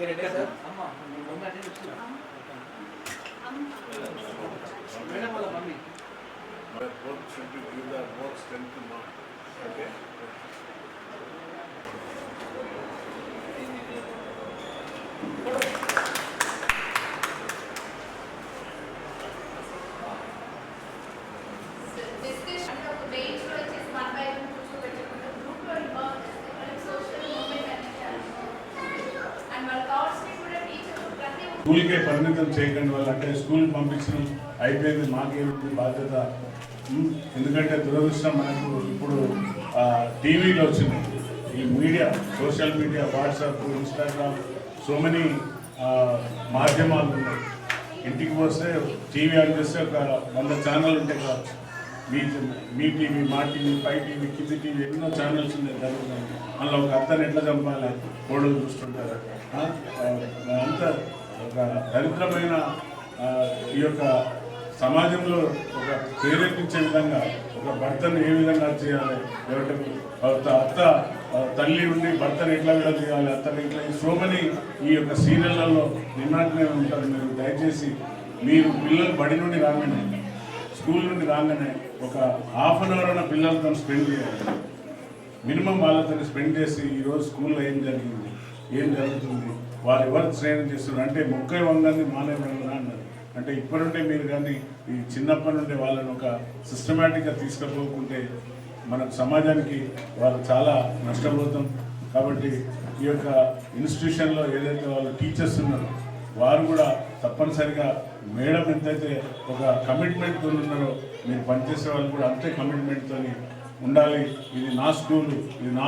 Both should be give the more strength to mark. Okay. Discussion of the main which is 1 by 1 group lo involve social movement and వాళ్ళ thoughts ని కూడా teacher ప్రతి స్కూల్కే పరిమితం చేయకండి. వాళ్ళు అంటే school పంపించడం అయిపోయింది, మాకేమిటి బాధ్యత. ఎందుకంటే దురదృష్టం మనకు ఇప్పుడు టీవీలో వచ్చింది, ఈ media, social media, WhatsApp, Instagram, so many మాధ్యమాలు ఉన్నాయి. ఇంటికి వస్తే టీవీ ఆన్ చేస్తే ఒక 100 ఛానల్ ఉంటాయి కావచ్చు. మీ టీవీ, మా టీవీ, పై టీవీ, కింది టీవీ, ఎన్నో ఛానల్స్ ఉన్నాయి జరుగుతుంది. అందులో ఒక అత్తని ఎట్లా చంపాలి ఫోటోలు చూస్తుంటారు. అంత ఒక దరిద్రమైన ఈ యొక్క సమాజంలో ఒక ప్రేరేపించే విధంగా ఒక భర్తను ఏ విధంగా చేయాలి, అత్త తల్లి ఉండి భర్తను ఎట్లా విడ చేయాలి, అత్తని ఇట్లా సో మెనీ ఈ యొక్క సీరియళ్లలో నిమగ్నమై ఉంటారు. మీరు దయచేసి మీరు పిల్లలు బడి నుండి రాగానే, స్కూల్ నుండి రాగానే ఒక ½ అన్ అవర్ అన్న పిల్లలతో స్పెండ్ చేయాలి. మినిమం వాళ్ళతో స్పెండ్ చేసి ఈరోజు స్కూల్లో ఏం జరిగింది, ఏం జరుగుతుంది, వారు ఎవరు ట్రైనింగ్ చేస్తున్నారు అంటే మొక్క వంగని మానే వంగనా అన్నారు. అంటే ఇప్పటి మీరు కానీ ఈ చిన్నప్పటి నుండి వాళ్ళని ఒక సిస్టమేటిక్గా తీసుకుపోకుంటే మనకు సమాజానికి వాళ్ళు చాలా నష్టపోతాం. కాబట్టి ఈ యొక్క ఇన్స్టిట్యూషన్లో ఏదైతే వాళ్ళు టీచర్స్ ఉన్నారో వారు కూడా తప్పనిసరిగా మేడం ఎంతైతే ఒక కమిట్మెంట్తో ఉన్నారో మీరు పనిచేసే వాళ్ళు కూడా అంతే కమిట్మెంట్తో ఉండాలి. ఇది నా స్కూలు, ఇది నా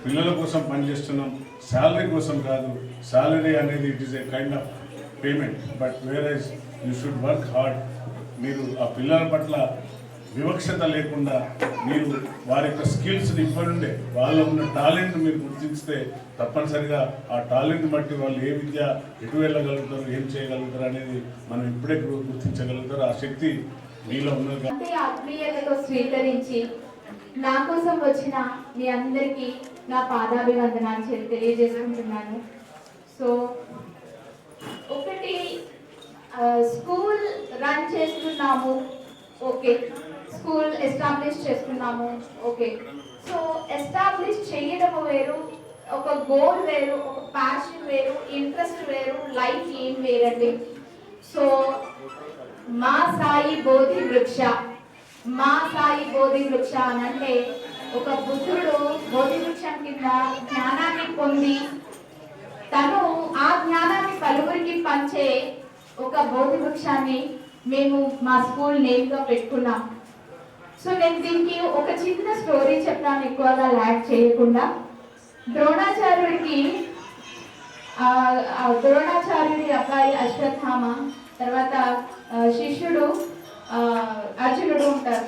పిల్లల కోసం పనిచేస్తున్నాం, శాలరీ కోసం కాదు. శాలరీ అనేది it is a kind of payment, but where you should work hard. మీరు ఆ పిల్లల పట్ల వివక్షత లేకుండా మీరు వారి యొక్క స్కిల్స్ ఇవ్వనుండే వాళ్ళలో ఉన్న టాలెంట్ మీరు గుర్తిస్తే తప్పనిసరిగా ఆ టాలెంట్ బట్టి వాళ్ళు ఏ విద్య ఎటు వెళ్ళగలుగుతారు, ఏం చేయగలుగుతారు అనేది మనం ఇప్పుడే గుర్తించగలుగుతారు. ఆ శక్తి మీలో ఉన్నది. ఆత్మీయతతో స్వీకరించి నా కోసం వచ్చిన మీ అందరికీ నా పాదాభివందనాలు తెలియజేసుకుంటున్నాను. సో ఒకటి, స్కూల్ రన్ చేస్తున్నాము, ఓకే, స్కూల్ ఎస్టాబ్లిష్ చేస్తున్నాము, ఓకే. సో ఎస్టాబ్లిష్ చేయడం వేరు, ఒక గోల్ వేరు, ఒక ప్యాషన్ వేరు, ఇంట్రెస్ట్ వేరు, లైఫ్ ఏం వేరండి. సో మా సాయి బోధి వృక్ష, మా సాయి బోధి వృక్ష అని అంటే ఒక బుద్ధుడు బోధి వృక్షం కింద జ్ఞానాన్ని పొంది తను ఆ జ్ఞానాన్ని పలువురికి పంచే ఒక బోధి వృక్షాన్ని మేము మా స్కూల్ నేమ్గా పెట్టుకున్నాం. సో నేను దీనికి ఒక చిన్న స్టోరీ చెప్తాను, ఎక్కువగా ల్యాక్ చేయకుండా. ద్రోణాచార్యుడి అబ్బాయి అశ్వత్థామ, తర్వాత శిష్యుడు అర్జునుడు ఉంటారు.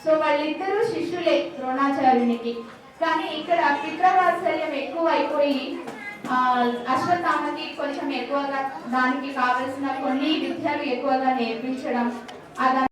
సో వాళ్ళిద్దరూ శిష్యులే ద్రోణాచార్యునికి. కానీ ఇక్కడ పితృవాత్సల్యం ఎక్కువ అయిపోయి అశ్వత్థామకి కొంచెం ఎక్కువగా దానికి కావలసిన కొన్ని విద్యలు ఎక్కువగా నేర్పించడం,